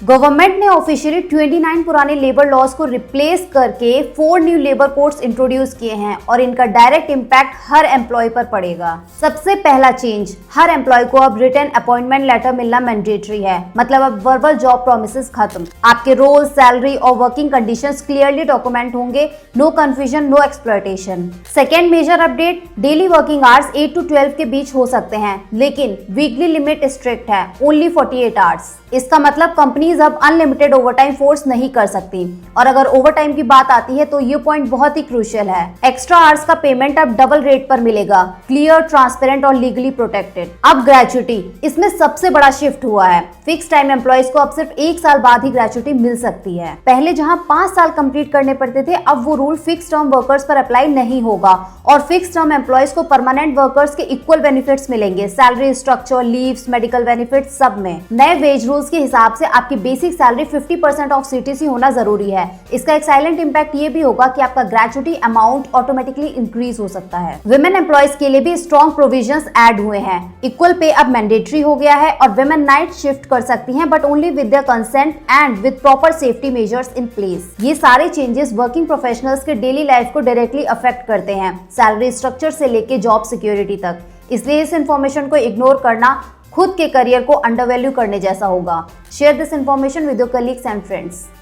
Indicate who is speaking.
Speaker 1: Government ने officially 29 पुराने labour laws को रिप्लेस करके 4 न्यू लेबर कोड्स इंट्रोड्यूस किए हैं और इनका डायरेक्ट इम्पैक्ट हर एम्प्लॉय पर पड़ेगा। सबसे पहला चेंज, हर एम्प्लॉय को अब रिटन अपॉइंटमेंट लेटर मिलना मैंडेटरी है। मतलब अब वर्बल जॉब प्रोमिसेस खत्म। आपके रोल, सैलरी और वर्किंग कंडीशंस क्लियरली डॉक्यूमेंट होंगे। No confusion, no exploitation. Second major update, daily working hours 8 to 12 के बीच हो सकते हैं, लेकिन वीकली लिमिट स्ट्रिक्ट है, ओनली 48 आवर्स। इसका मतलब कंपनीज अब अनलिमिटेड ओवरटाइम फोर्स नहीं कर सकती। और अगर ओवरटाइम की बात आती है तो ये पॉइंट बहुत ही क्रूशियल है। एक्स्ट्रा आवर्स का पेमेंट अब डबल रेट पर मिलेगा, क्लियर, ट्रांसपेरेंट और लीगली प्रोटेक्टेड। अब ग्रेचुटी, इसमें सबसे बड़ा शिफ्ट हुआ है। फिक्स टाइम एम्प्लॉयज को अब सिर्फ 1 साल बाद ही ग्रेचुटी मिल सकती है। पहले जहां 5 साल कंप्लीट करने पड़ते थे, अब वो रूल फिक्स टर्म वर्कर्स पर अप्लाई नहीं होगा और फिक्स टर्म एम्प्लॉयज को परमानेंट वर्कर्स के इक्वल बेनिफिट्स मिलेंगे। Salary structure, leaves, medical benefits सब में। नए वेज रूल्स के हिसाब से आपकी बेसिक सैलरी 50% ऑफ सीटीसी होना जरूरी है। इसका एक साइलेंट इंपैक्ट ये भी होगा कि आपका ग्रेचुटी अमाउंट ऑटोमेटिकली इंक्रीज हो सकता है। विमेन एम्प्लॉयज के लिए भी स्ट्रॉन्ग प्रोविजंस ऐड हुए हैं। इक्वल पे अब मैंडेटरी हो गया है और विमेन नाइट शिफ्ट कर सकती हैं, but only with their consent and with proper safety measures in place. ये सारे चेंजेस वर्किंग प्रोफेशनल्स के डेली लाइफ को डायरेक्टली अफेक्ट करते हैं, सैलरी स्ट्रक्चर से लेके जॉब सिक्योरिटी तक। इसलिए इस इंफॉर्मेशन को इग्नोर करना खुद के करियर को अंडरवैल्यू करने जैसा होगा। Share this information with your colleagues and friends.